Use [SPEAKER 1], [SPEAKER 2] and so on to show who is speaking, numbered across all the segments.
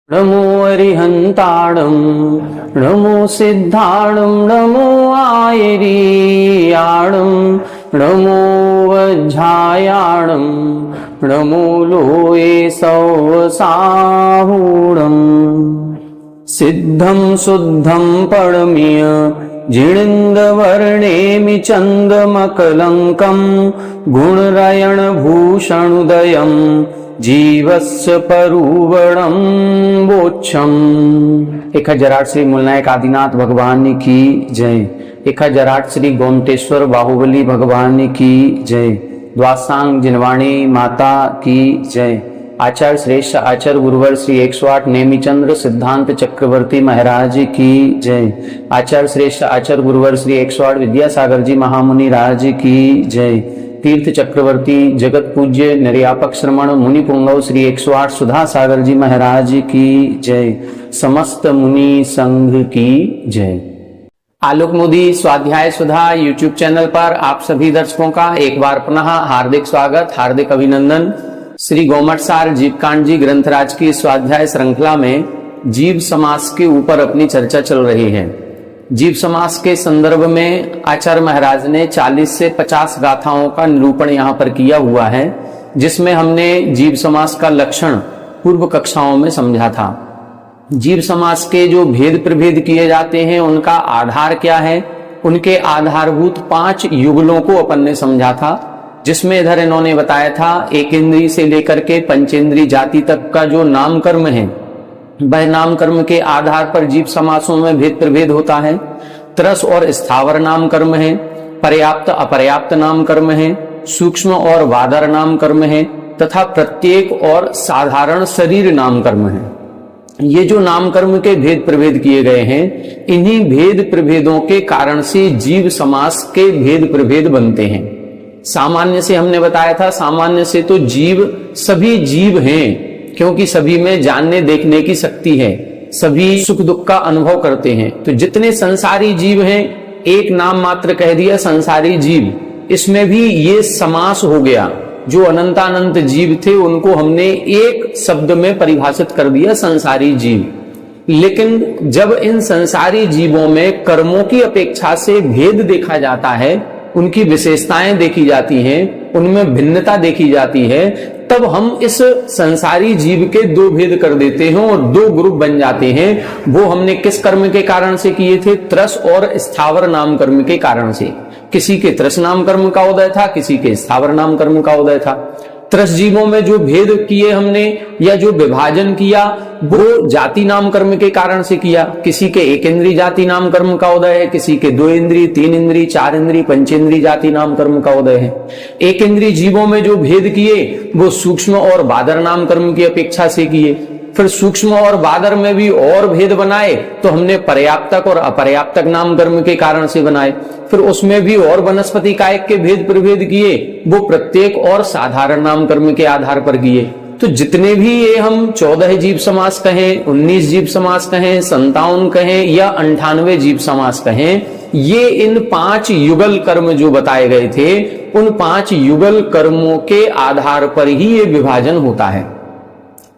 [SPEAKER 1] नमो अरिहंताणं नमो सिद्धाणं नमो आयरीयाणं नमो वज्झायाणं नमो लोये सौसाहूणम् सिद्धं शुद्धं परमीय जिणिन्दवर्णेमि चन्दमकलङ्कं गुणरयणभूषणुदयं जीवस्य परुवणं बोच्छम। 1008 श्री मूलनायक आदिनाथ भगवान की जय। 1008 श्री गोमटेश्वर बाहुबली भगवान की जय। द्वासांग जिनवाणी माता की जय। आचार्य श्रेष्ठ आचार्य गुरुवर श्री 108 नेमिचंद्र सिद्धांत चक्रवर्ती महाराज की जय। आचार्य श्रेष्ठ आचार्य गुरुवर श्री 108 विद्यासागर जी महामुनि राज की जय। तीर्थ चक्रवर्ती जगत पूज्य निर्यापक श्रमण मुनि पुंगव श्री 108 सुधा सागर जी महाराज की जय। समस्त मुनि संघ की जय। आलोक मोदी स्वाध्याय सुधा यूट्यूब चैनल पर आप सभी दर्शकों का एक बार पुनः हार्दिक स्वागत, हार्दिक अभिनंदन। श्री गोमटसार जीवकांड जी ग्रंथराज की स्वाध्याय श्रृंखला में जीव समास के ऊपर अपनी चर्चा चल रही है। जीव समास के संदर्भ में आचार्य महाराज ने 40 से 50 गाथाओं का निरूपण यहाँ पर किया हुआ है, जिसमें हमने जीव समास का लक्षण पूर्व कक्षाओं में समझा था। जीव समास के जो भेद प्रभेद किए जाते हैं उनका आधार क्या है, उनके आधारभूत 5 युगलों को अपन ने समझा था, जिसमें इधर इन्होंने बताया था एक इंद्री से लेकर के पंचेंद्री जाति तक का जो नाम कर्म है, वह नाम कर्म के आधार पर जीव समासों में भेद प्रभेद होता है। त्रस और स्थावर नाम कर्म है, पर्याप्त अपर्याप्त नाम कर्म है, सूक्ष्म और वादर नाम कर्म है तथा प्रत्येक और साधारण शरीर नाम कर्म है। ये जो नाम कर्म के भेद प्रभेद किए गए हैं, इन्हीं भेद प्रभेदों के कारण से जीव समास के भेद प्रभेद बनते हैं। सामान्य से हमने बताया था, सामान्य से तो जीव सभी जीव हैं, क्योंकि सभी में जानने देखने की शक्ति है, सभी सुख दुख का अनुभव करते हैं। तो जितने संसारी जीव हैं, एक नाम मात्र कह दिया संसारी जीव, इसमें भी ये समास हो गया। जो अनंतानंत जीव थे उनको हमने एक शब्द में परिभाषित कर दिया संसारी जीव। लेकिन जब इन संसारी जीवों में कर्मों की अपेक्षा से भेद देखा जाता है, उनकी विशेषताएं देखी जाती हैं, उनमें भिन्नता देखी जाती है, तब हम इस संसारी जीव के 2 भेद कर देते हैं और 2 ग्रुप बन जाते हैं। वो हमने किस कर्म के कारण से किए थे? त्रस और स्थावर नाम कर्म के कारण से। किसी के त्रस नाम कर्म का उदय था, किसी के स्थावर नाम कर्म का उदय था। त्रस जीवों में जो भेद किए हमने या जो विभाजन किया, वो जाति नाम कर्म के कारण से किया। किसी के 1 इंद्री जाति नाम कर्म का उदय है, किसी के 2 इंद्री, 3 इंद्री, 4 इंद्री, पंचेंद्री जाति नाम कर्म का उदय है। 1 इंद्री जीवों में जो भेद किए वो सूक्ष्म और बादर नाम कर्म की अपेक्षा से किए। फिर सूक्ष्म और बादर में भी और भेद बनाए तो हमने पर्याप्तक और अपर्याप्तक नाम कर्म के कारण से बनाए। फिर उसमें भी और वनस्पति कायक के भेद प्रभेद किए, वो प्रत्येक और साधारण नाम कर्म के आधार पर किए। तो जितने भी ये हम 14 जीव समास कहें, 19 जीव समास कहें, 57 कहें या 98 जीव समास कहें, ये इन 5 युगल कर्म जो बताए गए थे, उन 5 युगल कर्मों के आधार पर ही ये विभाजन होता है।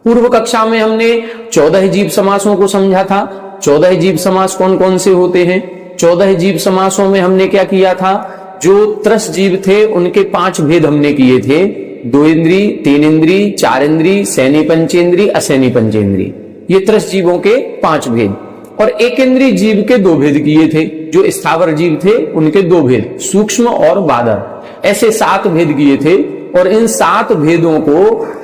[SPEAKER 1] पूर्व कक्षा में हमने 14 जीव समासों को समझा था। 14 जीव समास कौन कौन से होते हैं? 14 जीव समासों में हमने क्या किया था? जो त्रस जीव थे उनके 5 भेद हमने किए थे। 2 इंद्री, 3 इंद्री, 4 इंद्री, सैनी पंचेंद्री, असैनी पंचेंद्री, ये त्रस जीवों के 5 भेद। और 1 इंद्री जीव के 2 भेद किए थे। जो स्थावर जीव थे उनके 2 भेद, सूक्ष्म और बादर, ऐसे 7 भेद किए थे। और इन 7 भेदों को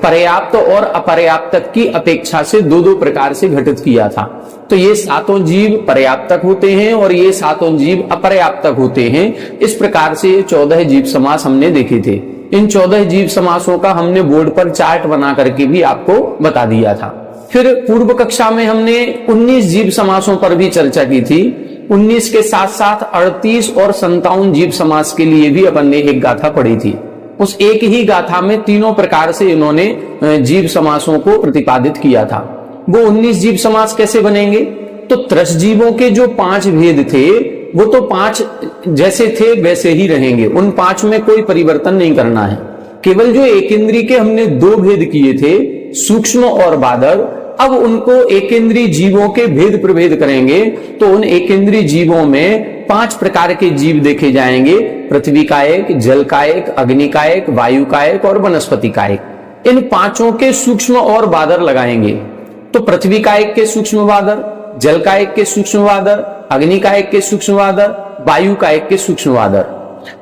[SPEAKER 1] पर्याप्त और अपर्याप्तक की अपेक्षा से 2-2 प्रकार से घटित किया था। तो ये 7 जीव पर्याप्तक होते हैं और ये 7 जीव अपर्याप्तक होते हैं। इस प्रकार से 14 जीव समास हमने देखे थे। इन 14 जीव समासों का हमने बोर्ड पर चार्ट बना करके भी आपको बता दिया था। फिर पूर्व कक्षा में हमने 19 जीव समासों पर भी चर्चा की थी। 19 के साथ साथ 38 और 57 जीव समास के लिए भी अपन ने एक गाथा पढ़ी थी। उस एक ही गाथा में तीनों प्रकार से इन्होंने जीव समासों को प्रतिपादित किया था। वो 19 जीव समास कैसे बनेंगे? तो त्रस जीवों के जो 5 भेद थे वो तो 5 जैसे थे वैसे ही रहेंगे, उन 5 में कोई परिवर्तन नहीं करना है। केवल जो एक इंद्री के हमने 2 भेद किए थे, सूक्ष्म और बादर, अब उनको एकेंद्रीय जीवों के भेद प्रभेद करेंगे तो उन एकेंद्रीय जीवों में 5 प्रकार के जीव देखे जाएंगे। पृथ्वी का एक, जल का एक, अग्नि का एक, वायु का एक और वनस्पति का एक। इन 5 के सूक्ष्म और बादर लगाएंगे। तो पृथ्वी का एक के सूक्ष्म बादर, जल का एक के सूक्ष्म बादर, अग्नि का एक के सूक्ष्म बादर, वायु का एक के सूक्ष्म बादर।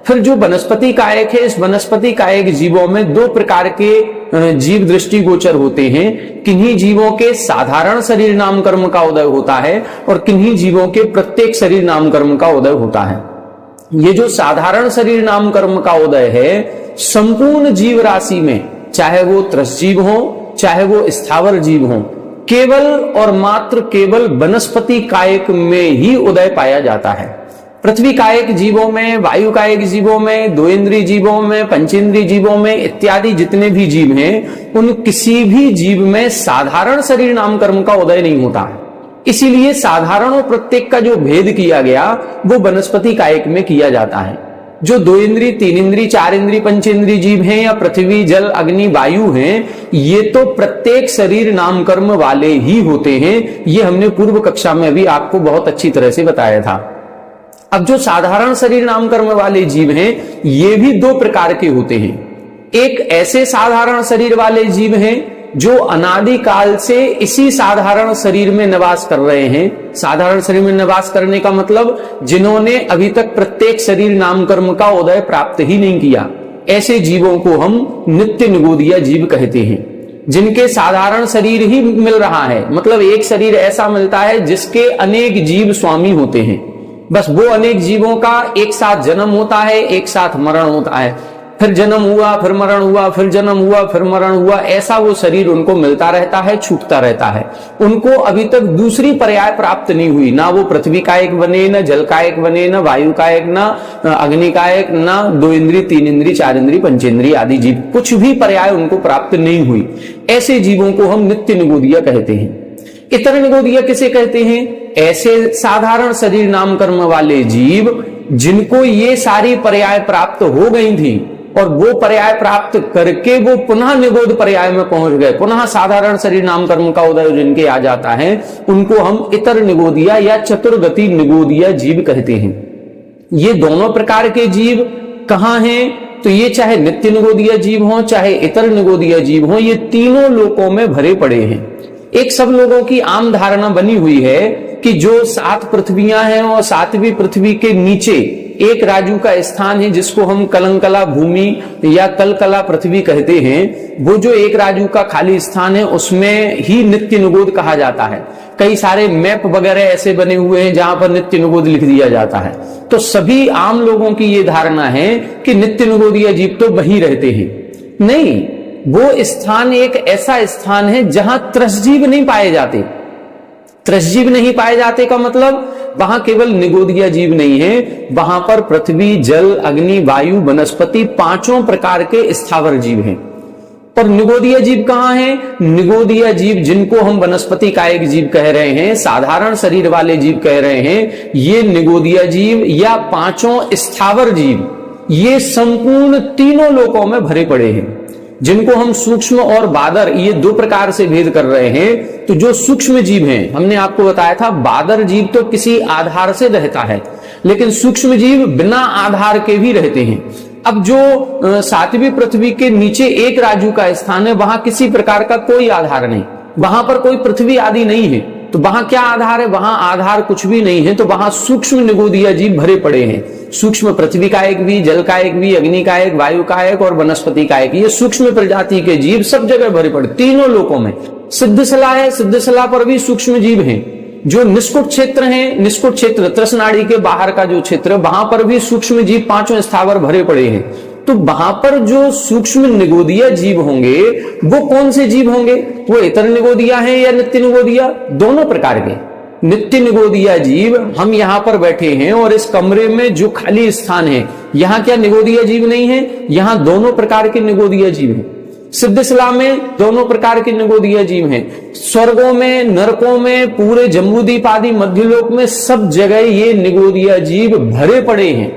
[SPEAKER 1] फिर जो वनस्पति कायक है, इस वनस्पति कायक जीवों में 2 प्रकार के जीव दृष्टिगोचर होते हैं। किन्हीं जीवों के साधारण शरीर नाम कर्म का उदय होता है और किन्हीं जीवों के प्रत्येक शरीर नाम कर्म का उदय होता है। ये जो साधारण शरीर नाम कर्म का उदय है, संपूर्ण जीव राशि में, चाहे वो त्रस जीव हो, चाहे वो स्थावर जीव हो, केवल और मात्र केवल वनस्पति कायक में ही उदय पाया जाता है। पृथ्वी कायक जीवों में, वायु कायक जीवों में, 2 इंद्रिय जीवों में, पंचेंद्रिय जीवों में इत्यादि जितने भी जीव हैं, उन किसी भी जीव में साधारण शरीर नाम कर्म का उदय नहीं होता। इसीलिए साधारण और प्रत्येक का जो भेद किया गया वो वनस्पति कायक में किया जाता है। जो 2 इंद्रिय, 3 इंद्रिय, 4 इंद्रिय, पंचेंद्रिय जीव हैं या पृथ्वी, जल, अग्नि, वायु हैं, ये तो प्रत्येक शरीर नाम कर्म वाले ही होते हैं। ये हमने पूर्व कक्षा में भी आपको बहुत अच्छी तरह से बताया था। अब जो साधारण शरीर नाम कर्म वाले जीव हैं, ये भी 2 प्रकार के होते हैं। एक ऐसे साधारण शरीर वाले जीव हैं जो अनादि काल से इसी साधारण शरीर में निवास कर रहे हैं। साधारण शरीर में निवास करने का मतलब जिन्होंने अभी तक प्रत्येक शरीर नाम कर्म का उदय प्राप्त ही नहीं किया, ऐसे जीवों को हम नित्य निगोदिया जीव कहते हैं। जिनके साधारण शरीर ही मिल रहा है, मतलब एक शरीर ऐसा मिलता है जिसके अनेक जीव स्वामी होते हैं। बस वो अनेक जीवों का एक साथ जन्म होता है, एक साथ मरण होता है, फिर जन्म हुआ, फिर मरण हुआ, फिर जन्म हुआ, फिर मरण हुआ, ऐसा वो शरीर उनको मिलता रहता है, छूटता रहता है। उनको अभी तक दूसरी पर्याय प्राप्त नहीं हुई, ना वो पृथ्वी का एक बने, न जल का एक बने, न वायु का एक, न अग्नि का एक, न 2 इंद्रिय, 3 इंद्रिय, 4 इंद्रिय, पंचेंद्रिय आदि जीव, कुछ भी पर्याय उनको प्राप्त नहीं हुई। ऐसे जीवों को हम नित्य निगोदिया कहते हैं। इतर निगोदिया किसे कहते हैं? ऐसे साधारण शरीर नाम कर्म वाले जीव जिनको ये सारी पर्याय प्राप्त हो गई थी और वो पर्याय प्राप्त करके वो पुनः निगोद पर्याय में पहुंच गए, पुनः साधारण शरीर नाम कर्म का उदय जिनके आ जाता है, उनको हम इतर निगोदिया या चतुर्गति निगोदिया जीव कहते हैं। ये दोनों प्रकार के जीव कहां हैं? तो ये चाहे नित्य निगोदिया जीव हो, चाहे इतर निगोदिया जीव हो, ये तीनों लोकों में भरे पड़े हैं। एक सब लोगों की आम धारणा बनी हुई है कि जो 7 पृथ्वियां हैं और 7वीं पृथ्वी के नीचे एक राजू का स्थान है जिसको हम कलंकला भूमि या कलकला पृथ्वी कहते हैं, वो जो एक राजू का खाली स्थान है उसमें ही नित्य निगोद कहा जाता है। कई सारे मैप वगैरह ऐसे बने हुए हैं जहां पर नित्य निगोद लिख दिया जाता है। तो सभी आम लोगों की ये धारणा है कि नित्य निगोदिया जीव तो वहीं रहते हैं। नहीं, वो स्थान एक ऐसा स्थान है जहां त्रसजीव नहीं पाए जाते। त्रसजीव नहीं पाए जाते का मतलब वहां केवल निगोदिया जीव नहीं है, वहां पर पृथ्वी, जल, अग्नि, वायु, वनस्पति 5 प्रकार के स्थावर जीव हैं। पर निगोदिया जीव कहां है? निगोदिया जीव जिनको हम वनस्पति कायिक जीव कह रहे हैं, साधारण शरीर वाले जीव कह रहे हैं, ये निगोदिया जीव या 5 स्थावर जीव, ये संपूर्ण तीनों लोकों में भरे पड़े हैं। जिनको हम सूक्ष्म और बादर ये 2 प्रकार से भेद कर रहे हैं। तो जो सूक्ष्म जीव हैं, हमने आपको बताया था बादर जीव तो किसी आधार से रहता है, लेकिन सूक्ष्म जीव बिना आधार के भी रहते हैं। अब जो 7वीं पृथ्वी के नीचे एक राजू का स्थान है, वहां किसी प्रकार का कोई आधार नहीं, वहां पर कोई पृथ्वी आदि नहीं है, तो वहां क्या आधार है? वहां आधार कुछ भी नहीं है, तो वहां सूक्ष्म निगोदिया जीव भरे पड़े हैं। सूक्ष्म पृथ्वी का एक भी, जल का एक भी, अग्नि का एक, वायु का एक और वनस्पति का एक, ये सूक्ष्म प्रजाति के जीव सब जगह भरे पड़े, तीनों लोकों में। सिद्धशला है, सिद्धशला पर भी सूक्ष्म जीव हैं। जो निष्कुट क्षेत्र है, निष्कुट क्षेत्र त्रसनाड़ी के बाहर का जो क्षेत्र, वहां पर भी सूक्ष्म जीव 5 स्थावर भरे पड़े हैं। तो वहां पर जो सूक्ष्म निगोदिया जीव होंगे वो कौन से जीव होंगे? वो इतर निगोदिया है या नित्य निगोदिया? दोनों प्रकार के नित्य निगोदिया जीव। हम यहाँ पर बैठे हैं और इस कमरे में जो खाली स्थान है, यहाँ क्या निगोदिया जीव नहीं है? यहाँ दोनों प्रकार के निगोदिया जीव हैं। सिद्धशला में दोनों प्रकार के निगोदिया जीव हैं। स्वर्गों में, नरकों में, पूरे जम्बूद्वीप आदि मध्यलोक में सब जगह ये निगोदिया जीव भरे पड़े हैं।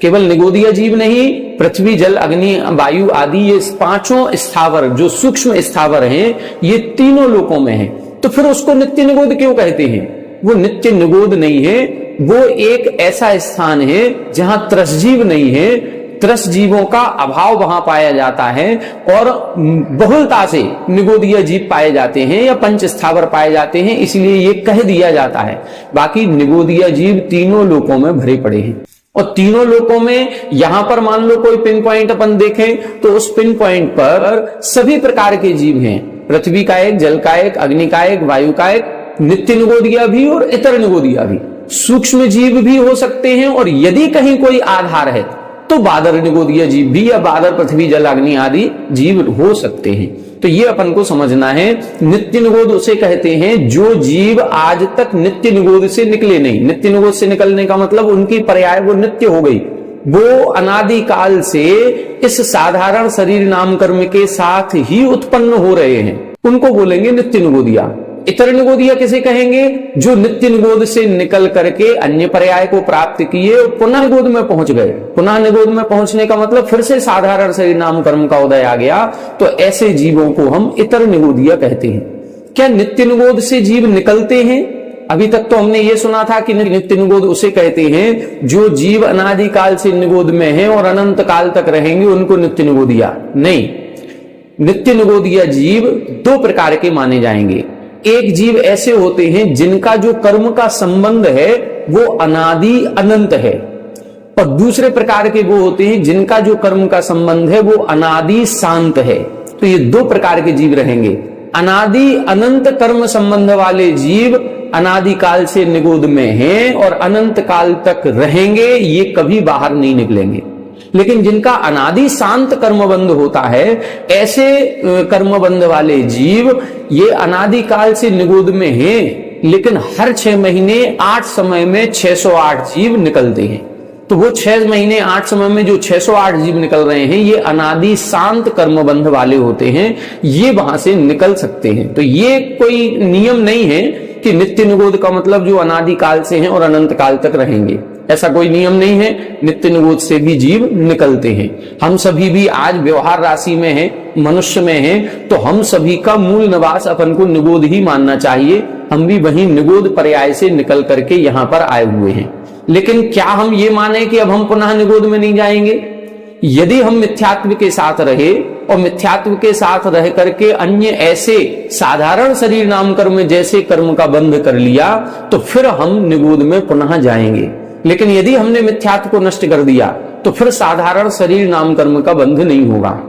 [SPEAKER 1] केवल निगोदिया जीव नहीं, पृथ्वी, जल, अग्नि, वायु आदि ये 5 स्थावर जो सूक्ष्म स्थावर हैं, ये तीनों लोकों में हैं। तो फिर उसको नित्य निगोद क्यों कहते हैं? वो नित्य निगोद नहीं है, वो एक ऐसा स्थान है जहां त्रसजीव नहीं है, त्रस जीवों का अभाव वहां पाया जाता है और बहुलता से निगोदीय जीव पाए जाते हैं या पंच स्थावर पाए जाते हैं, इसलिए ये कह दिया जाता है। बाकी निगोदीय जीव तीनों लोकों में भरे पड़े हैं और तीनों लोकों में यहां पर मान लो कोई पिन पॉइंट अपन देखें तो उस पिन पॉइंट पर सभी प्रकार के जीव हैं, पृथ्वी का एक, जल का एक, अग्नि का एक, वायु का एक, नित्य निगोदिया भी और इतर निगोदिया भी, सूक्ष्म जीव भी हो सकते हैं और यदि कहीं कोई आधार है तो बादर निगोदीय जीव भी या बादर पृथ्वी जल अग्नि आदि जीव हो सकते हैं। तो ये अपन को समझना है। नित्य निगोद उसे कहते हैं जो जीव आज तक नित्य निगोद से निकले नहीं। नित्य निगोद से निकलने का मतलब उनकी पर्याय वो नित्य हो गई, वो अनादि काल से इस साधारण शरीर नाम कर्म के साथ ही उत्पन्न हो रहे हैं, उनको बोलेंगे नित्य निगोदिया। इतर निगोदिया किसे कहेंगे? जो नित्य निगोद से निकल करके अन्य पर्याय को प्राप्त किए और पुनः निगोद में पहुंच गए। पुनः निगोद में पहुंचने का मतलब फिर से साधारण शरीर नाम कर्म का उदय आ गया, तो ऐसे जीवों को हम इतर निगोदिया कहते हैं। क्या नित्य निगोद से जीव निकलते हैं? अभी तक तो हमने ये सुना था कि नित्य निगोद उसे कहते हैं जो जीव अनादि काल से निगोद में है और अनंत काल तक रहेंगे, उनको नित्य निगोदिया। नहीं, नित्य निगोदिया जीव दो प्रकार के माने जाएंगे। एक जीव ऐसे होते हैं जिनका जो कर्म का संबंध है वो अनादि अनंत है, और दूसरे प्रकार के वो होते हैं जिनका जो कर्म का संबंध है वो अनादि शांत है। तो ये दो प्रकार के जीव रहेंगे। अनादि अनंत कर्म संबंध वाले जीव अनादि काल से निगोद में हैं और अनंत काल तक रहेंगे, ये कभी बाहर नहीं निकलेंगे। लेकिन जिनका अनादि शांत कर्मबंध होता है, ऐसे कर्मबंध वाले जीव ये अनादि काल से निगोद में हैं, लेकिन हर 6 महीने 8 समय में 608 जीव निकलते हैं। तो वो 6 महीने 8 समय में जो 608 जीव निकल रहे हैं, ये अनादि शांत कर्मबंध वाले होते हैं, ये वहां से निकल सकते हैं। तो ये कोई नियम नहीं है कि नित्य निगोद का मतलब जो अनादि काल से हैं और अनंत काल तक रहेंगे, ऐसा कोई नियम नहीं है। नित्य निगोद से भी जीव निकलते हैं। हम सभी भी आज व्यवहार राशि में हैं, मनुष्य में हैं, तो हम सभी का मूल निवास अपन को निगोद ही मानना चाहिए। हम भी वहीं निगोद पर्याय से निकल करके यहाँ पर आए हुए हैं। लेकिन क्या हम ये माने कि अब हम पुनः निगोद में नहीं जाएंगे? यदि हम मिथ्यात्व के साथ रहे और मिथ्यात्व के साथ रह करके अन्य ऐसे साधारण शरीर नाम कर्म जैसे कर्म का बंध कर लिया, तो फिर हम निगोद में पुनः जाएंगे। लेकिन यदि हमने मिथ्यात्व को नष्ट कर दिया तो फिर साधारण शरीर नाम कर्म का बंध नहीं होगा।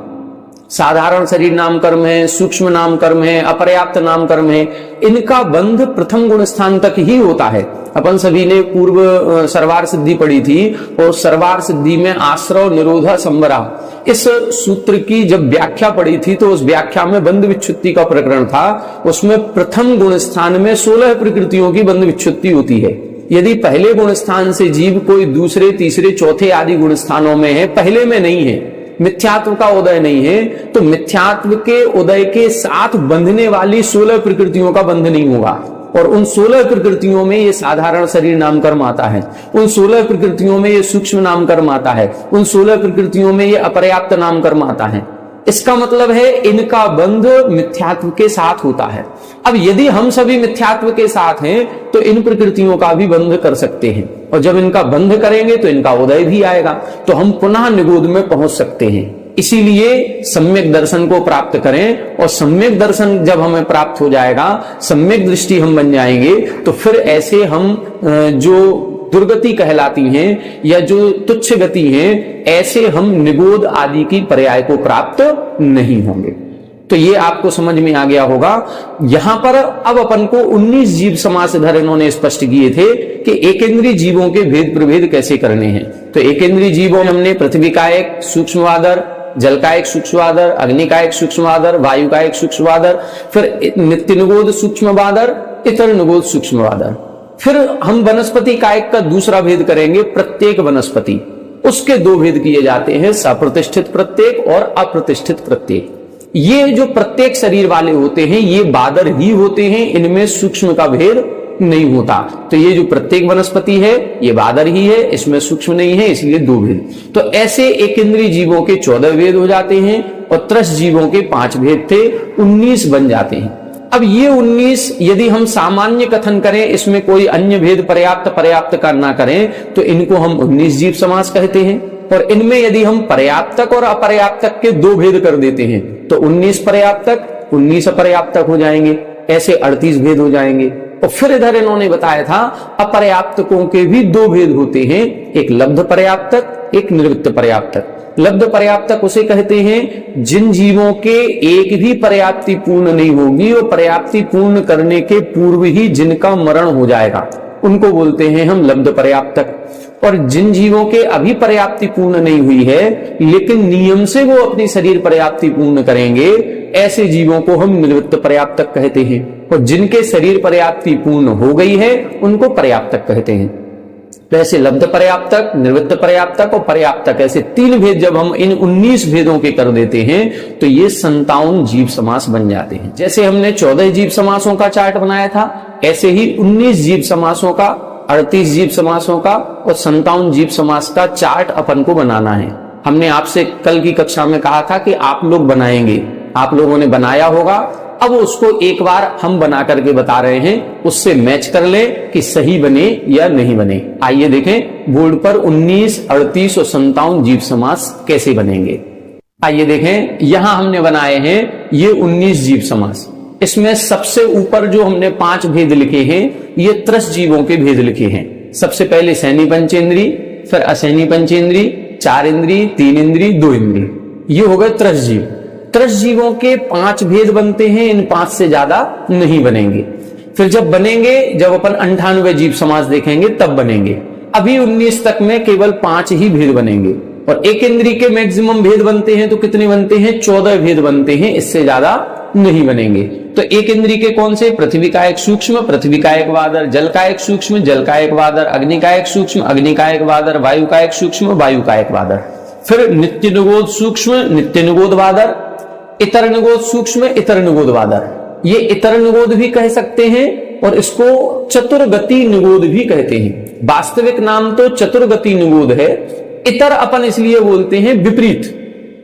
[SPEAKER 1] साधारण शरीर नाम कर्म है, सूक्ष्म नाम कर्म है, अपर्याप्त नाम कर्म है, इनका बंध प्रथम गुण स्थान तक ही होता है। अपन सभी ने पूर्व सर्वार सिद्धि पढ़ी थी और सर्वार सिद्धि में आश्रव निरोधा संवरा इस सूत्र की जब व्याख्या पढ़ी थी तो उस व्याख्या में बंध विच्छुत्ति का प्रकरण था। उसमें प्रथम गुण स्थान में 16 प्रकृतियों की बंध विच्छुत्ति होती है। यदि पहले गुण स्थान से जीव कोई दूसरे, तीसरे, चौथे आदि गुण स्थानों में है, पहले में नहीं है, मिथ्यात्व का उदय नहीं है, तो मिथ्यात्व के उदय के साथ बंधने वाली 16 प्रकृतियों का बंध नहीं होगा। और उन 16 प्रकृतियों में ये साधारण शरीर नाम कर्म आता है, उन 16 प्रकृतियों में ये सूक्ष्म नाम कर्म आता है, उन 16 प्रकृतियों में ये अपर्याप्त नाम कर्म आता है। इसका मतलब है इनका बंध मिथ्यात्व के साथ होता है। अब यदि हम सभी मिथ्यात्व के साथ हैं तो इन प्रकृतियों का भी बंध कर सकते हैं, और जब इनका बंध करेंगे तो इनका उदय भी आएगा, तो हम पुनः निगोद में पहुंच सकते हैं। इसीलिए सम्यक दर्शन को प्राप्त करें, और सम्यक दर्शन जब हमें प्राप्त हो जाएगा, सम्यक दृष्टि हम बन जाएंगे, तो फिर ऐसे हम जो दुर्गति कहलाती हैं या जो तुच्छ गति हैं, ऐसे हम निगोद आदि की पर्याय को प्राप्त नहीं होंगे। तो ये आपको समझ में आ गया होगा। यहां पर अब अपन को 19 जीव समासधर इन्होंने स्पष्ट किए थे कि एकेंद्रीय जीवों के भेद प्रभेद कैसे करने हैं। तो एकेंद्रीय जीवों में हमने पृथ्वी का एक सूक्ष्मवादर, जल का एक सूक्ष्मवादर, अग्नि का एक सूक्ष्मवादर, वायु का एक सूक्ष्मवादर, फिर नित्य निगोद सूक्ष्मवादर, इतर निगोद सूक्ष्मवादर। फिर हम वनस्पति कायक का दूसरा भेद करेंगे, प्रत्येक वनस्पति। उसके 2 भेद किए जाते हैं, सप्रतिष्ठित प्रत्येक और अप्रतिष्ठित प्रत्येक। ये जो प्रत्येक शरीर वाले होते हैं ये बादर ही होते हैं, इनमें सूक्ष्म का भेद नहीं होता। तो ये जो प्रत्येक वनस्पति है ये बादर ही है, इसमें सूक्ष्म नहीं है, इसलिए 2 भेद। तो ऐसे एकेंद्रीय जीवों के 14 भेद हो जाते हैं और त्रस जीवों के 5 भेद थे, 19 बन जाते हैं। अब ये 19 यदि हम सामान्य कथन करें, इसमें कोई अन्य भेद पर्याप्त पर्याप्त का ना करें, तो इनको हम 19 जीव समास कहते हैं। और इनमें यदि हम पर्याप्तक और अपर्याप्तक के दो भेद कर देते हैं तो 19 पर्याप्तक 19 अपर्याप्तक हो जाएंगे, ऐसे 38 भेद हो जाएंगे। और फिर इधर इन्होंने बताया था अपर्याप्तकों के भी दो भेद होते हैं, एक लब्ध पर्याप्तक, एक निर्वृत्त पर्याप्तक। लब्ध पर्याप्तक उसे कहते हैं जिन जीवों के एक भी पर्याप्ति पूर्ण नहीं होगी और पर्याप्ति पूर्ण करने के पूर्व ही जिनका मरण हो जाएगा, उनको बोलते हैं हम लब्ध पर्याप्तक। और जिन जीवों के अभी पर्याप्ति पूर्ण नहीं हुई है लेकिन नियम से वो अपनी शरीर पर्याप्ति पूर्ण करेंगे, ऐसे जीवों को हम निर्वृत्त पर्याप्तक कहते हैं। और जिनके शरीर पर्याप्ति पूर्ण हो गई है उनको पर्याप्तक कहते हैं। तो ऐसे लब्ध पर्याप्तक, निवृत्त पर्याप्तक और पर्याप्तक, ऐसे तीन भेद जब हम इन 19 भेदों के कर देते हैं तो ये 57 जीव समास बन जाते हैं। जैसे हमने 14 जीव समासों का चार्ट बनाया था, ऐसे ही 19 जीव समासों का, 38 जीव समासों का और 57 जीव समास का चार्ट अपन को बनाना है। हमने आपसे कल की कक्षा में कहा था कि आप लोग बनाएंगे, आप लोगों ने बनाया होगा। अब उसको एक बार हम बना करके बता रहे हैं, उससे मैच कर ले कि सही बने या नहीं बने। आइए देखें बोर्ड पर 19, 38 और 57 जीव समास कैसे बनेंगे। आइए देखें, यहां हमने बनाए हैं ये 19 जीव समास। इसमें सबसे ऊपर जो हमने 5 भेद लिखे हैं ये त्रस जीवों के भेद लिखे हैं। सबसे पहले सैनी पंचेंद्री, फिर असैनी पंचेंद्री, 4 इंद्री, 3 इंद्री, 2 इंद्री, ये हो गए त्रस जीव। त्रस जीवों के 5 भेद बनते हैं, इन 5 से ज्यादा नहीं बनेंगे। फिर जब बनेंगे, जब अपन 98 जीव समास देखेंगे तब बनेंगे। अभी 19 तक में केवल 5 ही भेद बनेंगे। और एक इंद्री के मैक्सिमम भेद बनते हैं तो कितने बनते हैं? 14 भेद बनते हैं, इससे ज्यादा नहीं बनेंगे। तो एक इंद्री के कौन से? पृथ्वी का एक सूक्ष्म, पृथ्वी का एक वादर, जल का एक सूक्ष्म, जल का एक वादर, अग्नि का एक सूक्ष्म, अग्नि का एक वादर, वायु का एक सूक्ष्म, वायु का एक वादर। फिर नित्य निगोद सूक्ष्म, नित्य निगोद वादर, इतर निगोद सूक्ष्म, इतर निगोद वादर। ये इतर निगोद भी कह सकते हैं और इसको चतुर्गति निगोद भी कहते हैं। वास्तविक नाम तो चतुर्गति निगोद है, इतर अपन इसलिए बोलते हैं विपरीत।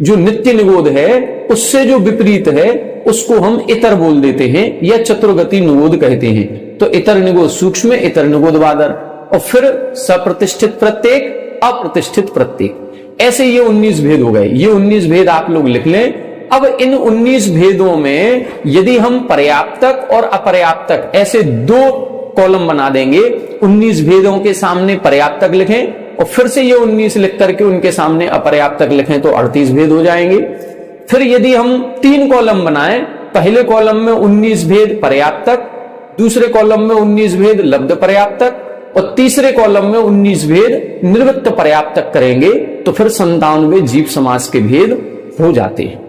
[SPEAKER 1] जो नित्य निगोद है उससे जो विपरीत है उसको हम इतर बोल देते हैं या चतुर्गति निगोद कहते हैं। तो इतर निगोद सूक्ष्म, इतर निगोद वादर। और फिर सप्रतिष्ठित प्रत्येक, अप्रतिष्ठित प्रत्येक, ऐसे ये 19 भेद हो गए। ये 19 भेद आप लोग लिख लें। अब इन 19 भेदों में यदि हम पर्याप्तक और अपर्याप्तक ऐसे 2 कॉलम बना देंगे, 19 भेदों के सामने पर्याप्तक लिखें और फिर से ये 19 लिख करके उनके सामने अपर्याप्तक लिखें तो 38 भेद हो जाएंगे। फिर यदि हम 3 कॉलम बनाएं, पहले कॉलम में 19 भेद पर्याप्तक, दूसरे कॉलम में 19 भेद लब्ध पर्याप्तक और तीसरे कॉलम में 19 भेद निर्वृत्त पर्याप्तक करेंगे तो फिर 97 जीव समास के भेद हो जाते हैं।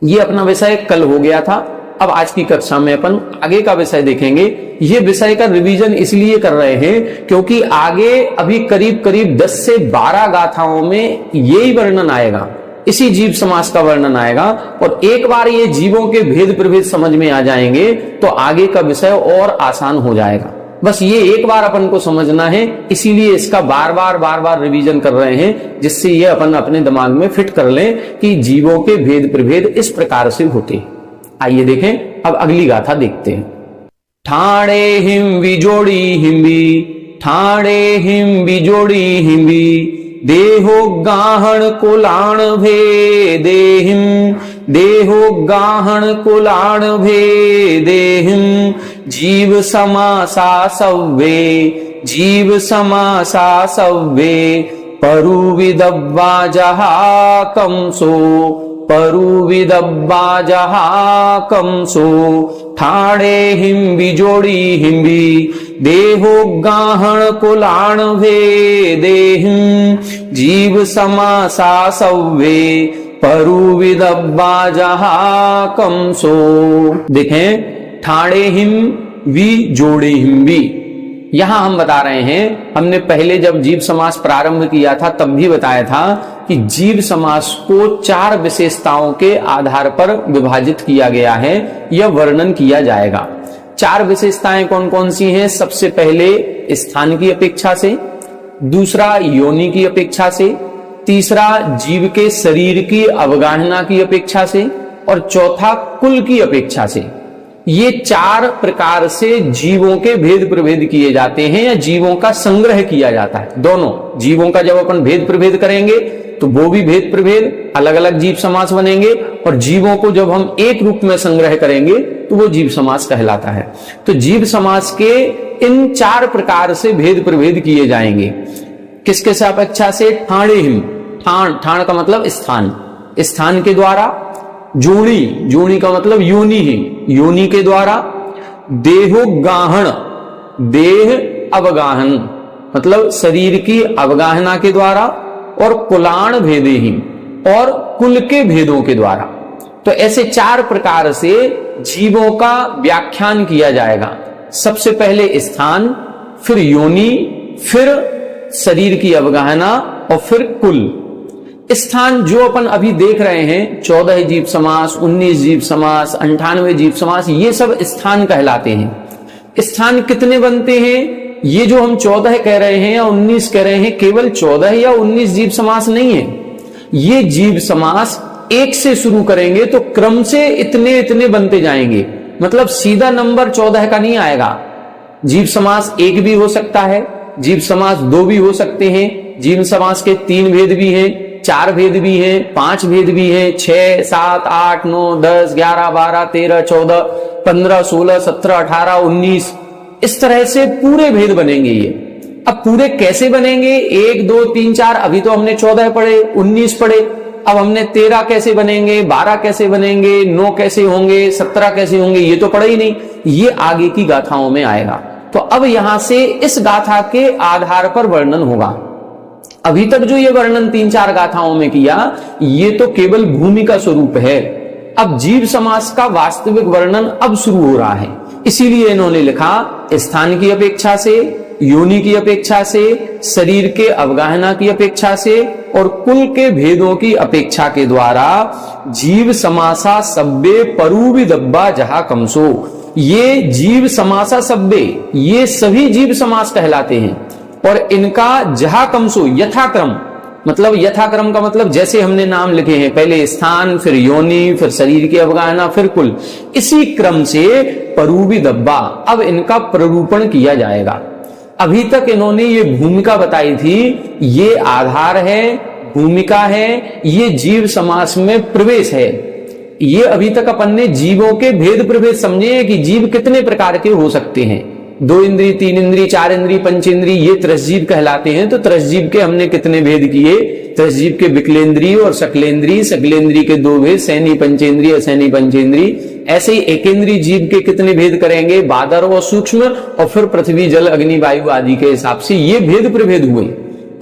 [SPEAKER 1] ये अपना विषय कल हो गया था। अब आज की कक्षा में अपन आगे का विषय देखेंगे। ये विषय का रिवीजन इसलिए कर रहे हैं क्योंकि आगे अभी करीब करीब 10 से 12 गाथाओं में यही वर्णन आएगा, इसी जीव समास का वर्णन आएगा। और एक बार ये जीवों के भेद प्रभेद समझ में आ जाएंगे तो आगे का विषय और आसान हो जाएगा। बस ये एक बार अपन को समझना है, इसीलिए इसका बार बार रिवीजन कर रहे हैं, जिससे ये अपन अपने दिमाग में फिट कर लें कि जीवों के भेद प्रभेद इस प्रकार से होते हैं। आइए देखें, अब अगली गाथा देखते हैं। ठाणे हिम बिजोड़ी हिम्बी, ठाणे हिम बिजोड़ी हिम्बी, देहो गाहण कुलाण भे देहिम, देहो गाहण कुलाण भे देहिम, जीव समासा सव्वे, जीव समासा सव्वे, परु विदब्बा जहा कंसो, परु विदब्बा जहा कंसो, ठाणे हिम बिजोड़ी हिम्बी, देहो गाहण कुलाण भे देहिम, जीव समासा सव्वे, परु विदब्बा जहा कंसो। देखें, ठाणे हिम वी जोड़े हिम्बी, यहां हम बता रहे हैं, हमने पहले जब जीव समास प्रारंभ किया था तब भी बताया था कि जीव समास को 4 विशेषताओं के आधार पर विभाजित किया गया है, यह वर्णन किया जाएगा। 4 विशेषताएं कौन कौन सी हैं? सबसे पहले स्थान की अपेक्षा से, दूसरा योनि की अपेक्षा से, तीसरा जीव के शरीर की अवगाहना की अपेक्षा से और चौथा कुल की अपेक्षा से। ये 4 प्रकार से जीवों के भेद प्रभेद किए जाते हैं या जीवों का संग्रह किया जाता है। दोनों जीवों का जब अपन भेद प्रभेद करेंगे तो वो भी भेद प्रभेद, अलग अलग जीव समास बनेंगे, और जीवों को जब हम एक रूप में संग्रह करेंगे तो वो जीव समास कहलाता है। तो जीव समास के इन 4 प्रकार से भेद प्रभेद किए जाएंगे। किसके सापेक्षा से? ठाणे हिम, ठाण का मतलब स्थान, स्थान के द्वारा। जोड़ी का मतलब योनि ही, योनि के द्वारा। देहोगाहन, देह अवगाहन मतलब शरीर की अवगाहना के द्वारा। और कुलाण भेदे ही, और कुल के भेदों के द्वारा। तो ऐसे 4 प्रकार से जीवों का व्याख्यान किया जाएगा। सबसे पहले स्थान, फिर योनि, फिर शरीर की अवगाहना, और फिर कुल। स्थान जो अपन अभी देख रहे हैं, 14 जीव समास, 19 जीव समास, 98 जीव समास, ये सब स्थान कहलाते हैं। स्थान कितने बनते हैं? ये जो हम 14 कह रहे हैं या 19 कह रहे हैं, केवल 14 या 19 जीव समास नहीं है। ये जीव समास 1 से शुरू करेंगे तो क्रम से इतने इतने बनते जाएंगे। मतलब सीधा नंबर 14 का नहीं आएगा। जीव समास 1 भी हो सकता है, जीव समास 2 भी हो सकते हैं, जीव समास के 3 भेद भी हैं, 4 भेद भी हैं, 5 भेद भी हैं, 6, 7, 8, 9, 10, 11, 12, 13, 14, 15, 16, 17, 18, 19, इस तरह से पूरे भेद बनेंगे ये। अब पूरे कैसे बनेंगे? 1, 2, 3, 4, अभी तो हमने 14 पढ़े, 19 पढ़े, अब हमने 13 कैसे बनेंगे, 12 कैसे बनेंगे, 9 कैसे होंगे, 17 कैसे होंगे, ये तो पढ़ा ही नहीं। ये आगे की गाथाओं में आएगा। तो अब यहां से इस गाथा के आधार पर वर्णन होगा। अभी तक जो ये वर्णन 3-4 गाथाओं में किया, ये तो केवल भूमि का स्वरूप है। अब जीव समास का वास्तविक वर्णन अब शुरू हो रहा है। इसीलिए इन्होंने लिखा स्थान की अपेक्षा से, योनि की अपेक्षा से, शरीर के अवगाहना की अपेक्षा से और कुल के भेदों की अपेक्षा के द्वारा जीव समासा सब्बे परूविदब्बा जहा कमसो, ये जीव समासा सब्बे, ये सभी जीव समास कहलाते हैं। और इनका जहा कमसो यथाक्रम, मतलब यथाक्रम का मतलब जैसे हमने नाम लिखे हैं, पहले स्थान, फिर योनि, फिर शरीर की अवगाहना, फिर कुल, इसी क्रम से परूविदब्बा अब इनका प्ररूपण किया जाएगा। अभी तक इन्होंने ये भूमिका बताई थी, ये आधार है, भूमिका है, ये जीव समास में प्रवेश है। ये अभी तक अपन ने जीवों के भेद प्रभेद समझे हैं कि जीव कितने प्रकार के हो सकते हैं। 2 इंद्री, 3 इंद्री, 4 इंद्री, 5 इंद्री, ये त्रसजीव कहलाते हैं। तो त्रसजीव के हमने कितने भेद किए? त्रसजीव के विकलेंद्री और सकलेंद्री, सकलेंद्री के 2 भेद, सैनी पंचेंद्री, असैनी पंचेंद्री। ऐसे ही एकेंद्री जीव के कितने भेद करेंगे? बादर और सूक्ष्म, और फिर पृथ्वी, जल, अग्नि, वायु आदि के हिसाब से ये भेद प्रभेद हुए।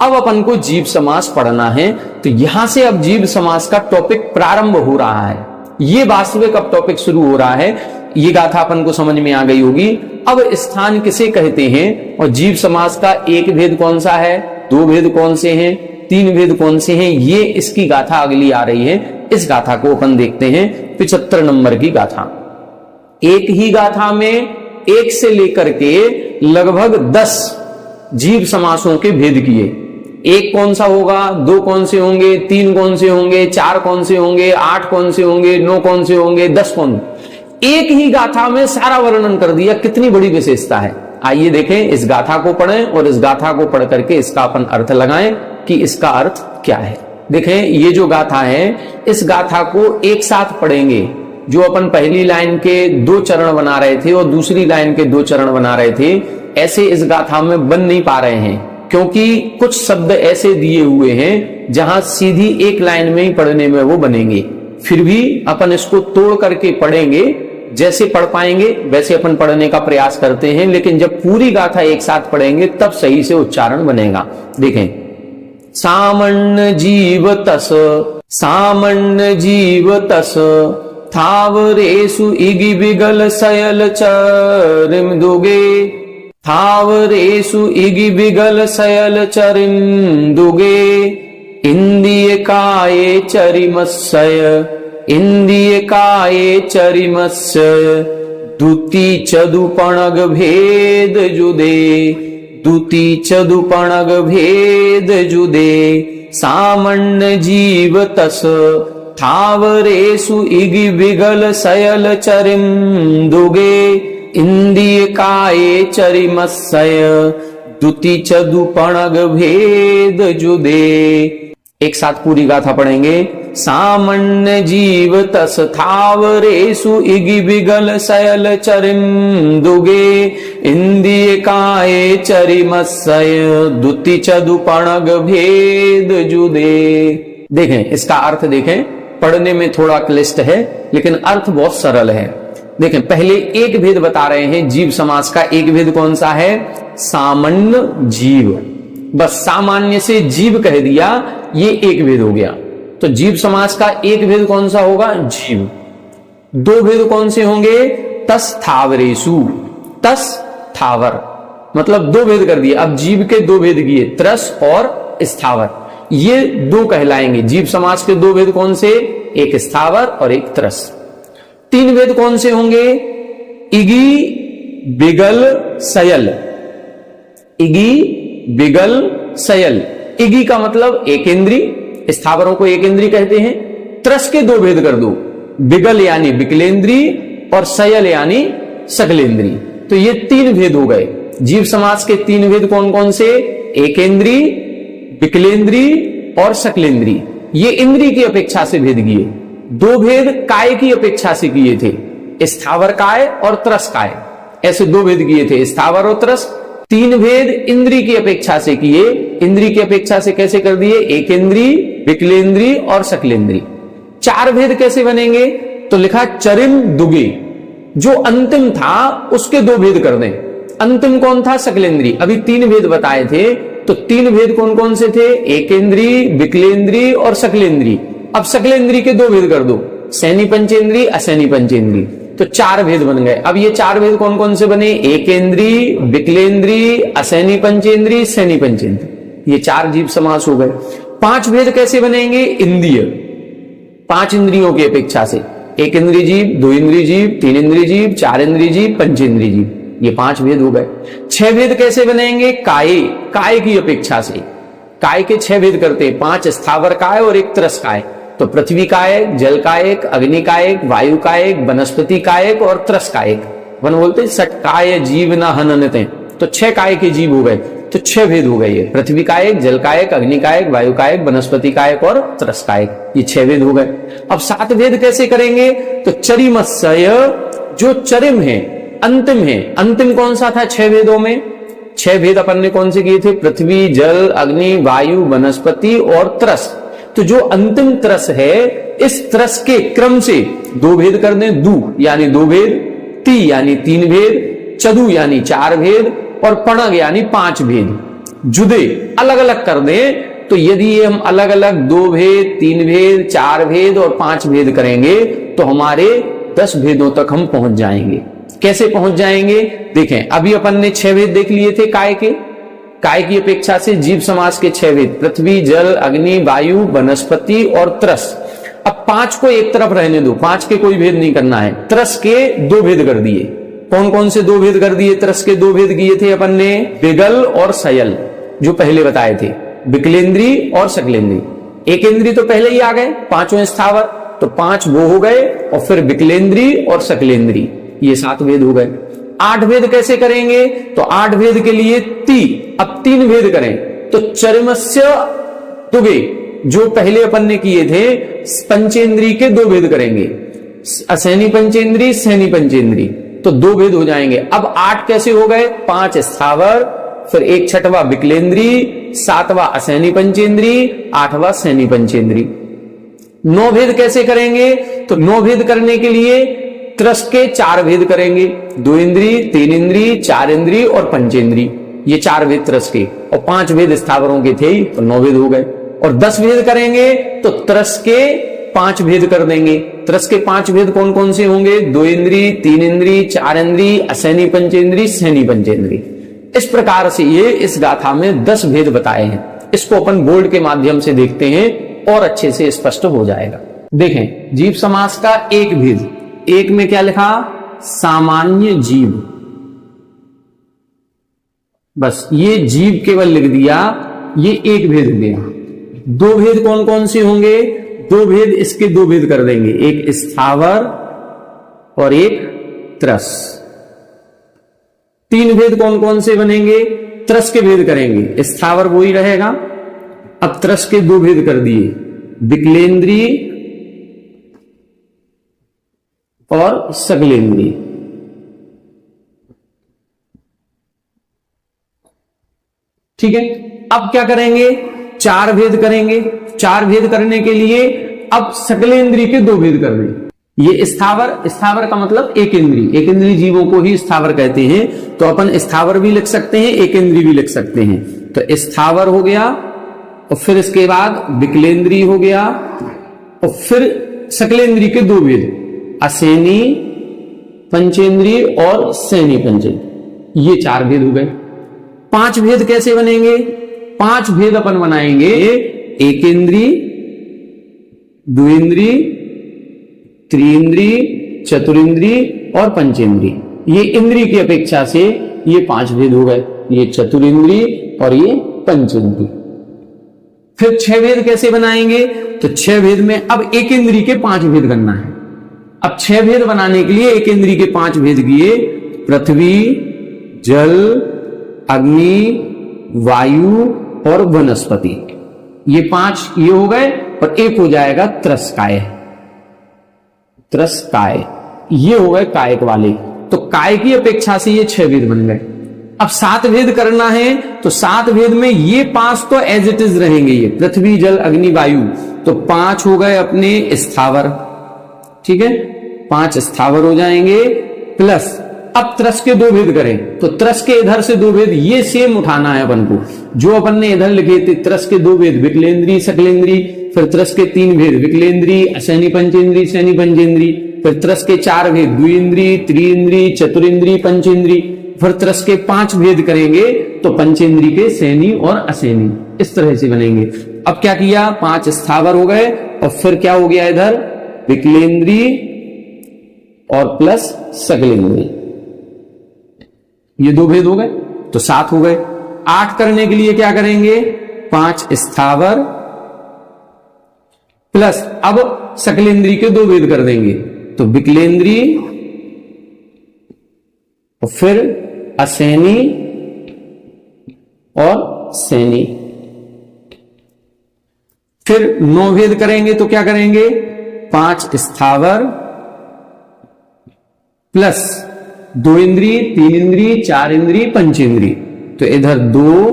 [SPEAKER 1] अब अपन को जीव समास पढ़ना है, तो यहां से अब जीव समास का टॉपिक प्रारंभ हो रहा है। ये वास्तविक अब टॉपिक शुरू हो रहा है। ये गाथा अपन को समझ में आ गई होगी। अब स्थान किसे कहते हैं और जीव समास का एक भेद कौन सा है, 2 भेद कौन से हैं, 3 भेद कौन से हैं, ये इसकी गाथा अगली आ रही है। इस गाथा को अपन देखते हैं। 75 नंबर की गाथा। एक ही गाथा में 1 से लेकर के लगभग 10 जीव समासों के भेद किए। 1 कौन सा होगा, 2 कौन से होंगे, 3 कौन से होंगे, 4 कौन से होंगे, 8 कौन से होंगे, 9 कौन से होंगे, 10 कौन। एक ही गाथा में सारा वर्णन कर दिया। कितनी बड़ी विशेषता है। आइए देखें, इस गाथा को पढ़ें और इस गाथा को पढ़ करके इसका अपन अर्थ लगाएं कि इसका अर्थ क्या है। देखें, ये जो गाथा है, इस गाथा को एक साथ पढ़ेंगे। जो अपन पहली लाइन के 2 चरण बना रहे थे और दूसरी लाइन के 2 चरण बना रहे थे, ऐसे इस गाथा में बन नहीं पा रहे हैं, क्योंकि कुछ शब्द ऐसे दिए हुए हैं जहां सीधी एक लाइन में ही पढ़ने में वो बनेंगे। फिर भी अपन इसको तोड़ करके पढ़ेंगे, जैसे पढ़ पाएंगे वैसे अपन पढ़ने का प्रयास करते हैं। लेकिन जब पूरी गाथा एक साथ पढ़ेंगे तब सही से उच्चारण बनेगा। देखें, सामण्य जीव तस, सामण्य जीव तस, थावरेषु इगि विगल सयल चरिम दुगे, थावरेषु इगि विगल सयल चरिम दुगे, इंद्रिय काये चरिमस्सय, इंद्रिय काये चरिमस्य, दुति चदुपणग भेद जुदे, दुति चदुपणग भेद जुदे, सामण्य जीव तस, स्थावरेषु इगि विगल सयल चरिम दुगे इंद्रिय काये चरिमस्सय दुति चदुपणग भेद जुदे। एक साथ पूरी गाथा पढ़ेंगे। सामान्य जीव तस थावरेषु इगि विगल सयल चरिम दुगे इंद्रिय काये चरिमस्सय दुति चदुपणग भेद जुदे। देखें इसका अर्थ, देखें पढ़ने में थोड़ा क्लिष्ट है लेकिन अर्थ बहुत सरल है। देखें पहले एक भेद बता रहे हैं जीव समास का। एक भेद कौन सा है? सामान्य जीव। बस सामान्य से जीव कह दिया, ये एक भेद हो गया। तो जीव समास का एक भेद कौन सा होगा? जीव। दो भेद कौन से होंगे? तस थावरेषु, तस थावर, मतलब दो भेद कर दिए। अब जीव के दो भेद किए, त्रस और स्थावर, ये दो कहलाएंगे। जीव समास के दो भेद कौन से? एक स्थावर और एक त्रस। तीन भेद कौन से होंगे? इगी बिगल सयल, इगी बिगल सयल। इगी का मतलब एक इंद्री, स्थावरों को एक इंद्री कहते हैं। त्रस के दो भेद कर दो, बिगल यानी बिकलेंद्री और सयल यानी सकलेंद्री। तो ये तीन भेद हो गए। जीव समास के तीन भेद कौन कौन से? एकेंद्री, विकलेंद्री और सकलेंद्री। ये इंद्री की अपेक्षा से भेद किए। दो भेद काय की अपेक्षा से किए थे, स्थावर काय और त्रस काय, ऐसे दो भेद किए थे, स्थावर और त्रस। तीन भेद इंद्री की अपेक्षा से किए। इंद्री की अपेक्षा से कैसे कर दिए? एकेंद्री, विकलेंद्री और सकलेंद्री। चार भेद कैसे बनेंगे? तो लिखा चरिम दुगे, जो अंतिम था उसके दो भेद कर दें। अंतिम कौन था? सकलेंद्री। अभी तीन भेद बताए थे, तो तीन भेद कौन कौन से थे? एकेंद्री, विकलेंद्री और सकलेंद्री। अब सकलेंद्री के दो भेद कर दो, सैनी पंचेंद्री, असैनी पंचेंद्री। तो चार भेद बन गए। अब ये चार भेद कौन कौन से बने? एकेंद्री, विकलेंद्री, असैनी पंचेंद्री, सैनी पंचेंद्री। ये चार जीव समास हो गए। पांच भेद कैसे बनेंगे? इंद्रिय, पांच इंद्रियों की अपेक्षा से। एक इंद्रिय जीव, दो इंद्रिय जीव, तीन इंद्रिय जीव, चार इंद्रिय जीव, पंचेंद्रिय जीव। ये पांच भेद हो गए। छह भेद कैसे बनेंगे? काय, काय की अपेक्षा से। काय के छह भेद करते हैं, पांच स्थावर काय और एक त्रस काय। तो पृथ्वी कायक, जल कायक, अग्नि कायक, वायु कायक, वनस्पति कायक और त्रस कायक। वन बोलते सट काय जीव न हननते। तो छह काय के जीव हो गए, तो छह भेद हो गए। ये पृथ्वी कायक, जल कायक, अग्नि कायक, वायु कायक, वनस्पति कायक और त्रस कायक, ये छह भेद हो गए। अब सात भेद कैसे करेंगे? तो चरिमस्सय, जो चरिम है, अंतिम है। अंतिम कौन सा था छह भेदों में? छह भेद अपन ने कौन से किए थे? पृथ्वी, जल, अग्नि, वायु, वनस्पति और त्रस। तो जो अंतिम त्रस है, इस त्रस के क्रम से दो भेद कर दें। दु यानी दो भेद, ती यानी तीन भेद, चदु यानी चार भेद और पणग यानी पांच भेद। जुदे अलग अलग कर दें। तो यदि ये हम अलग अलग दो भेद, तीन भेद, चार भेद और पांच भेद करेंगे तो हमारे 10 भेदों तक हम पहुंच जाएंगे। कैसे पहुंच जाएंगे? देखें अभी अपन ने छह भेद देख लिए थे काय के। काय की अपेक्षा से जीव समास के छह भेद, पृथ्वी, जल, अग्नि, वायु, वनस्पति और त्रस। अब पांच को एक तरफ रहने दो, पांच के कोई भेद नहीं करना है। त्रस के दो भेद कर दिए। कौन कौन से दो भेद कर दिए? त्रस के दो भेद किए थे अपन ने, बिगल और सयल, जो पहले बताए थे, विकलेंद्री और सकलेंद्री। एक इंद्री तो पहले ही आ गए, पांचों स्थावर, तो पांच वो हो गए, और फिर विकलेंद्री और सकलेंद्री, ये सात भेद हो गए। आठ भेद कैसे करेंगे? तो आठ भेद के लिए अब तीन भेद करें। तो चरिमस्य दुगे, जो पहले अपन ने किए थे, पंचेंद्री के दो भेद करेंगे, असैनी पंचेंद्री, सैनी पंचेंद्री, तो दो भेद हो जाएंगे। अब आठ कैसे हो गए? पांच स्थावर, फिर एक छठवा विकलेंद्री, सातवां असैनी पंचेंद्री, आठवां सैनी पंचेंद्री। नौ भेद कैसे करेंगे? तो नौ भेद करने के लिए त्रस के चार भेद करेंगे, दो इंद्री, तीन इंद्री, चार इंद्री और पंचेंद्री, ये चार भेद त्रस के, और पांच भेद स्थावरों के थे ही, तो 9 भेद हो गए। और 10 भेद करेंगे तो त्रस के 5 भेद कर देंगे। त्रस के 5 भेद कौन कौन से होंगे? दो इंद्री, तीन इंद्री, चार इंद्री, असैनी पंचेंद्री, सैनी पंचेंद्री। इस प्रकार से ये इस गाथा में 10 भेद बताए हैं। इसको अपन बोर्ड के माध्यम से देखते हैं और अच्छे से स्पष्ट हो जाएगा। देखें जीव समास का एक भेद, एक में क्या लिखा? सामान्य जीव, बस ये जीव केवल लिख दिया, ये एक भेद दिया। दो भेद कौन कौन से होंगे? दो भेद, इसके दो भेद कर देंगे, एक स्थावर और एक त्रस। तीन भेद कौन कौन से बनेंगे? त्रस के भेद करेंगे, स्थावर वो ही रहेगा। अब त्रस के दो भेद कर दिए, विकलेंद्री और सकलेंद्री। ठीक है, अब क्या करेंगे? चार भेद करेंगे। चार भेद करने के लिए अब सकलेंद्री के दो भेद कर दें। ये स्थावर, स्थावर का मतलब एक इंद्री, एक इंद्री जीवों को ही स्थावर कहते हैं। तो अपन स्थावर भी लिख सकते हैं, एक इंद्री भी लिख सकते हैं। तो स्थावर हो गया, और फिर इसके बाद विकलेंद्री हो गया, और फिर सकलेंद्री के दो भेद, असेनी पंचेंद्री और सैनी पंचेंद्री। ये चार भेद हो गए। पांच भेद कैसे बनेंगे? पांच भेद अपन बनाएंगे, एक इंद्री, द्विइंद्री, त्रिइंद्री, चतुरिंद्री और पंचेंद्री। ये इंद्री की अपेक्षा से ये पांच भेद हो गए, ये चतुरिंद्री और ये पंचेंद्री। फिर छह भेद कैसे बनाएंगे? तो छह भेद में अब एक इंद्री के पांच भेद करना है। अब छह भेद बनाने के लिए एक इंद्री के पांच भेद किए, पृथ्वी, जल, अग्नि, वायु और वनस्पति। ये पांच ये हो गए, और एक हो जाएगा त्रसकाय। त्रसकाय ये हो गए कायक वाले। तो काय की अपेक्षा से ये छह भेद बन गए। अब सात भेद करना है, तो सात भेद में ये पांच तो एज इट इज रहेंगे, ये पृथ्वी, जल, अग्नि, वायु। तो पांच हो गए अपने स्थावर। ठीक है, पांच स्थावर हो जाएंगे, प्लस अब त्रस के दो भेद करें, तो त्रस के इधर से दो भेद ये सेम उठाना है अपन को, जो अपन ने इधर लिखे थे। त्रस के दो भेद, विकलेंद्री, सकलेंद्री। फिर त्रस के तीन भेद, विकलेंद्री, असैनी पंचेंद्री, सैनी पंचेंद्री। फिर त्रस के चार भेद, द्विइंद्री, त्रिइंद्री, चतुरिंद्री, पंचेंद्री। फिर त्रस के पांच भेद करेंगे, तो पंचेंद्री के सैनी और असैनी, इस तरह से बनेंगे। अब क्या किया? पांच स्थावर हो गए, और फिर क्या हो गया इधर? विकलेंद्री और प्लस सकलेंद्री। ये दो भेद हो गए, तो सात हो गए। आठ करने के लिए क्या करेंगे? पांच स्थावर प्लस अब सकलेंद्री के दो भेद कर देंगे, तो विकलेंद्री और फिर असैनी और सैनी। फिर नौ भेद करेंगे, तो क्या करेंगे? पांच स्थावर प्लस दो इंद्री, तीन इंद्री, चार इंद्री, पंचेंद्री। तो इधर दो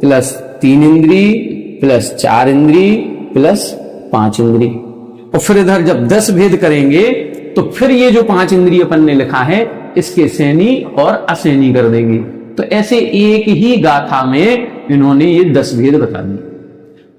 [SPEAKER 1] प्लस तीन इंद्री प्लस चार इंद्री प्लस पांच इंद्री। और फिर इधर जब 10 भेद करेंगे, तो फिर ये जो पांच इंद्री अपन ने लिखा है, इसके सैनी और असैनी कर देंगे। तो ऐसे एक ही गाथा में इन्होंने ये 10 भेद बता दिए।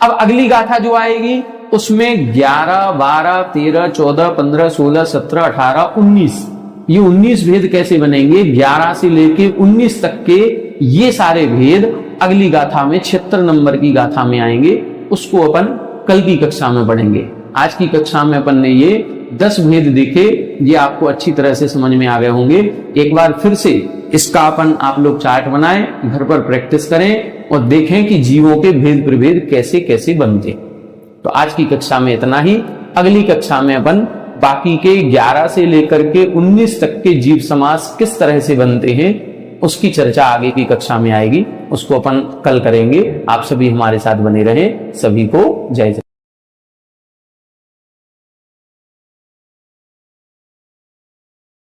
[SPEAKER 1] अब अगली गाथा जो आएगी, उसमें 11, 12, 13, 14, 15, 16, 17, 18, 19, ये 19 भेद कैसे बनेंगे? 11 से लेके 19 तक के ये सारे भेद अगली गाथा में 76 नंबर की गाथा में आएंगे। उसको अपन कल की कक्षा में पढ़ेंगे। आज की कक्षा में अपन ने ये 10 भेद देखे, ये आपको अच्छी तरह से समझ में आ गए होंगे। एक बार फिर से इसका अपन आप लोग चार्ट बनाएं, घर पर प्रैक्टिस करें और देखें कि जीवों के भेद प्रभेद कैसे कैसे बनते। तो आज की कक्षा में इतना ही। अगली कक्षा में अपन बाकी के 11 से लेकर के 19 तक के जीव समास किस तरह से बनते हैं, उसकी चर्चा आगे की कक्षा में आएगी। उसको अपन कल करेंगे। आप सभी हमारे साथ बने रहें। सभी को जय जय।